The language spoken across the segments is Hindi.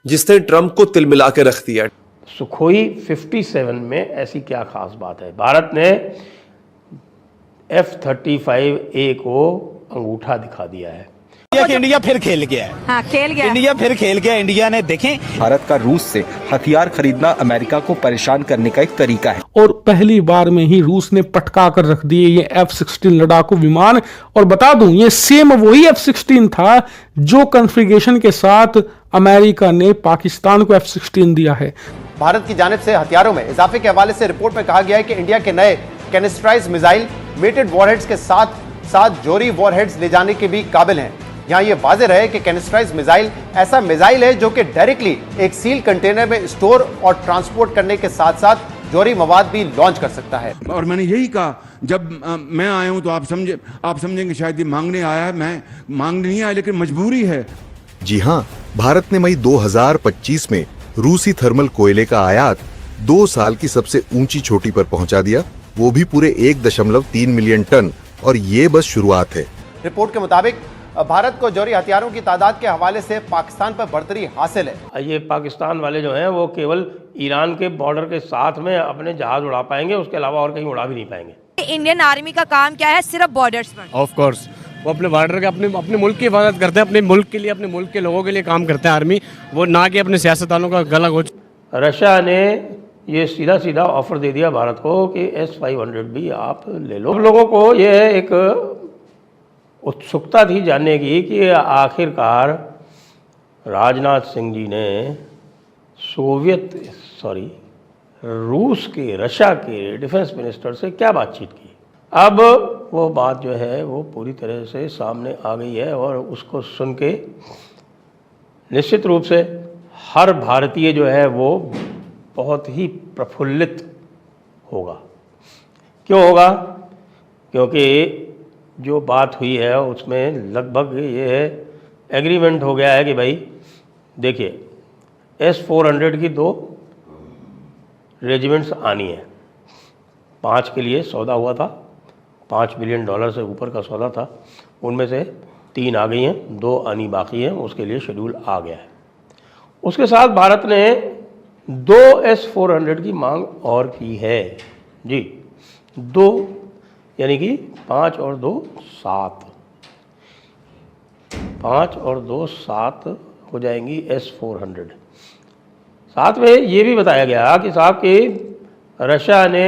जिसने ट्रंप को तिलमिला के रख दिया। सुखोई 57 में ऐसी क्या खास बात है? भारत ने F-35A को अंगूठा दिखा दिया है। इंडिया फिर खेल गया है। हाँ, खेल गया। इंडिया फिर खेल गया। इंडिया ने देखें, भारत का रूस से हथियार खरीदना अमेरिका को परेशान करने का एक तरीका है। और पहली बार में ही रूस ने पटका कर रख दिए ये F-16 लड़ाकू विमान। और बता दूं, ये सेम वही F-16 था जो कॉन्फ़िगरेशन के साथ अमेरिका ने पाकिस्तान को F-16 दिया है। भारत की जानिब से हथियारों में इजाफे के हवाले से रिपोर्ट में कहा गया है कि इंडिया के नए कैनिस्ट्राइज्ड मिसाइल मेटेड वॉरहेड्स के साथ साथ जोरी वॉरहेड्स ले जाने के भी काबिल हैं। यहाँ ये वाज़ेह रहे कि कैनिस्ट्राइज्ड मिसाइल ऐसा मिसाइल है जो कि डायरेक्टली एक सील कंटेनर में स्टोर और ट्रांसपोर्ट करने के साथ साथ जोरी मवाद भी लॉन्च कर सकता है। और मैंने यही कहा, जब मैं आया हूं तो आप समझेंगे शायद ये मांगने आया है। मैं मांगने नहीं आया, लेकिन मजबूरी है। जी हाँ, भारत ने मई 2025 में रूसी थर्मल कोयले का आयात 2 साल की सबसे ऊंची चोटी पर पहुंचा दिया, वो भी पूरे 1.3 मिलियन टन। और ये बस शुरुआत है। रिपोर्ट के मुताबिक भारत को जोरी हथियारों की तादाद के हवाले से पाकिस्तान पर बढ़तरी हासिल है। ये पाकिस्तान वाले जो हैं वो केवल ईरान के बॉर्डर के साथ में अपने जहाज उड़ा पाएंगे, उसके अलावा और कहीं उड़ा भी नहीं पाएंगे। इंडियन आर्मी का काम क्या है? सिर्फ बॉर्डर्स पर। ऑफ कोर्स वो अपने बॉर्डर के अपने मुल्क की हिफाजत करते हैं, अपने मुल्क के लिए, अपने मुल्क के लोगों के लिए काम करते हैं आर्मी, वो ना कि अपने सियासतदानों का गला घोंच। रशिया ने ये सीधा सीधा ऑफर दे दिया भारत को कि S-500 भी आप ले लो। लोगों को ये एक उत्सुकता थी जानने की कि आखिरकार राजनाथ सिंह जी ने रूस के, रशिया के डिफेंस मिनिस्टर से क्या बातचीत की। अब वो बात जो है वो पूरी तरह से सामने आ गई है और उसको सुन के निश्चित रूप से हर भारतीय जो है वो बहुत ही प्रफुल्लित होगा। क्यों होगा? क्योंकि जो बात हुई है उसमें लगभग ये एग्रीमेंट हो गया है कि भाई देखिए S-400 की 2 रेजिमेंट्स आनी है। 5 के लिए सौदा हुआ था, $5 बिलियन से ऊपर का सौदा था, उनमें से 3 आ गई हैं, 2 आनी बाकी हैं, उसके लिए शेड्यूल आ गया है। उसके साथ भारत ने 2 S-400 की मांग और की है जी, 2 यानी कि 5 और 2 7, 5 और 2 7 हो जाएंगी S-400। साथ में ये भी बताया गया कि साहब कि रशिया ने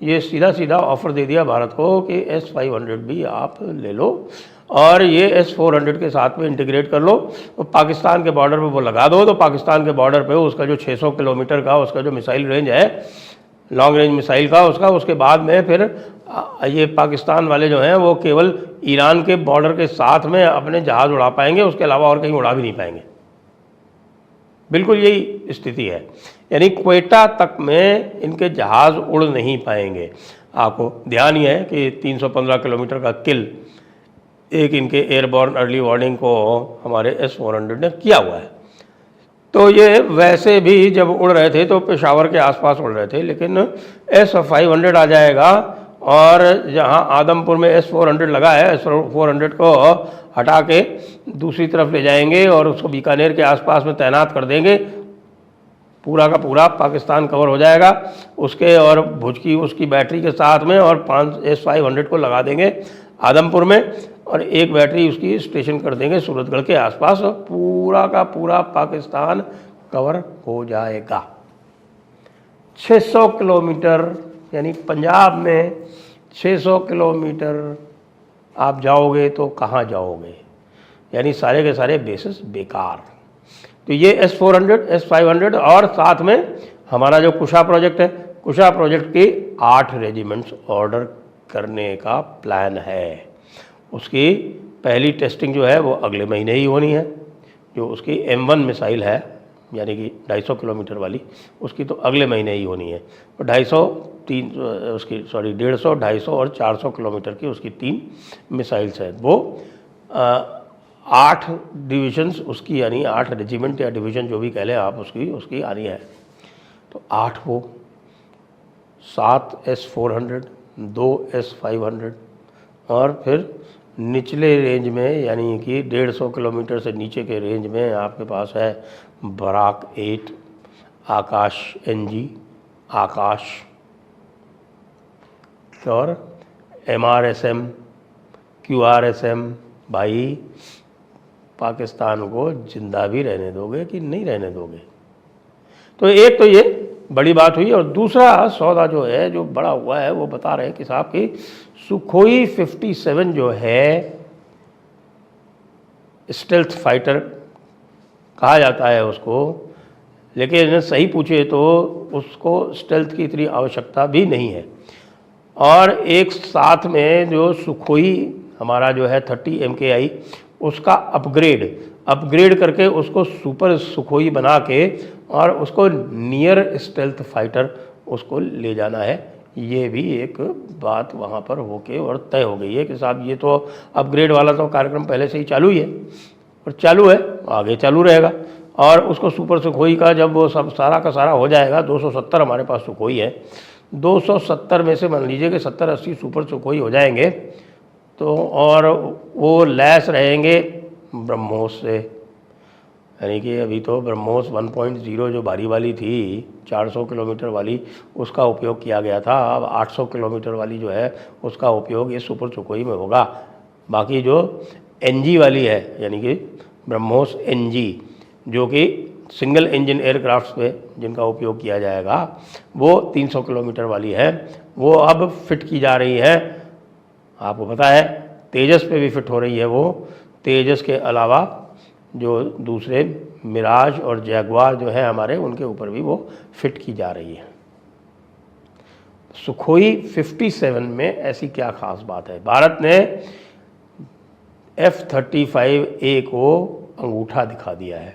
ये सीधा सीधा ऑफर दे दिया भारत को कि S-500 भी आप ले लो और ये S-400 के साथ में इंटीग्रेट कर लो, तो पाकिस्तान के बॉर्डर पे वो लगा दो। तो पाकिस्तान के बॉर्डर पे उसका जो 600 किलोमीटर का उसका जो मिसाइल रेंज है, लॉन्ग रेंज मिसाइल का उसका, उसके बाद में फिर ये पाकिस्तान वाले जो हैं वो केवल ईरान के बॉर्डर के साथ में अपने जहाज़ उड़ा पाएंगे, उसके अलावा और कहीं उड़ा भी नहीं पाएंगे। बिल्कुल यही स्थिति है, यानी क्वेटा तक में इनके जहाज़ उड़ नहीं पाएंगे। आपको ध्यान ही है कि 315 किलोमीटर का किल एक इनके एयरबॉर्न अर्ली वार्निंग को हमारे S-400 ने किया हुआ है। तो ये वैसे भी जब उड़ रहे थे तो पेशावर के आसपास उड़ रहे थे, लेकिन S-500 आ जाएगा और जहां आदमपुर में S-400 लगा है, S-400 को हटा के दूसरी तरफ ले जाएंगे और उसको बीकानेर के आसपास में तैनात कर देंगे। पूरा का पूरा पाकिस्तान कवर हो जाएगा उसके, और भुज की उसकी बैटरी के साथ में, और 5 S-500 को लगा देंगे आदमपुर में और एक बैटरी उसकी स्टेशन कर देंगे सूरतगढ़ के आसपास, और पूरा का पूरा पाकिस्तान कवर हो जाएगा। 600 किलोमीटर यानी पंजाब में 600 किलोमीटर आप जाओगे तो कहाँ जाओगे, यानी सारे के सारे बेसिस बेकार। तो ये S-400, S-500 और साथ में हमारा जो कुशा प्रोजेक्ट है, कुशा प्रोजेक्ट के 8 रेजिमेंट्स ऑर्डर करने का प्लान है। उसकी पहली टेस्टिंग जो है वो अगले महीने ही होनी है। जो उसकी M1 मिसाइल है यानी कि 250 किलोमीटर वाली, उसकी तो अगले महीने ही होनी है। तो 150, 250 और 400 किलोमीटर की उसकी 3 मिसाइल्स हैं। वो 8 डिविजन्स उसकी, यानी 8 रेजिमेंट या डिवीज़न जो भी कह लें आप, उसकी आनी है। तो 8 वो 7 S-400, 2 S-500 और फिर निचले रेंज में यानी कि 150 किलोमीटर से नीचे के रेंज में आपके पास है बराक 8, आकाश NG, आकाश, और MRSM, QRSM। भाई पाकिस्तान को जिंदा भी रहने दोगे कि नहीं रहने दोगे? तो एक तो ये बड़ी बात हुई, और दूसरा सौदा जो है, जो बड़ा हुआ है, वो बता रहे हैं कि साहब कि सुखोई 57 जो है, स्टेल्थ फाइटर कहा जाता है उसको, लेकिन सही पूछे तो उसको स्टेल्थ की इतनी आवश्यकता भी नहीं है। और एक साथ में जो सुखोई हमारा जो है 30 MKI, उसका अपग्रेड करके उसको सुपर सुखोई बना के और उसको नियर स्टेल्थ फाइटर उसको ले जाना है। ये भी एक बात वहाँ पर होके और तय हो गई है कि साहब ये तो अपग्रेड वाला तो कार्यक्रम पहले से ही चालू ही है, और चालू है, आगे चालू रहेगा। और उसको सुपर सुखोई का जब वो सब सारा का सारा हो जाएगा, 270 हमारे पास सुखोई है, 270 में से मान लीजिए कि 70-80 सुपर सुखोई हो जाएंगे, तो और वो लैस रहेंगे ब्रह्मोस से। यानी कि अभी तो ब्रह्मोस 1.0 जो भारी वाली थी 400 किलोमीटर वाली, उसका उपयोग किया गया था। अब 800 किलोमीटर वाली जो है उसका उपयोग ये सुपर सुखोई में होगा। बाकी जो NG वाली है, यानी कि ब्रह्मोस NG, जो कि सिंगल इंजन एयरक्राफ्ट पे जिनका उपयोग किया जाएगा, वो 300 किलोमीटर वाली है, वो अब फिट की जा रही है। आपको पता है तेजस पे भी फिट हो रही है वो। तेजस के अलावा जो दूसरे मिराज और जैगवार जो है हमारे, उनके ऊपर भी वो फिट की जा रही है। सुखोई 57 में ऐसी क्या खास बात है? भारत ने F-35A को अंगूठा दिखा दिया है।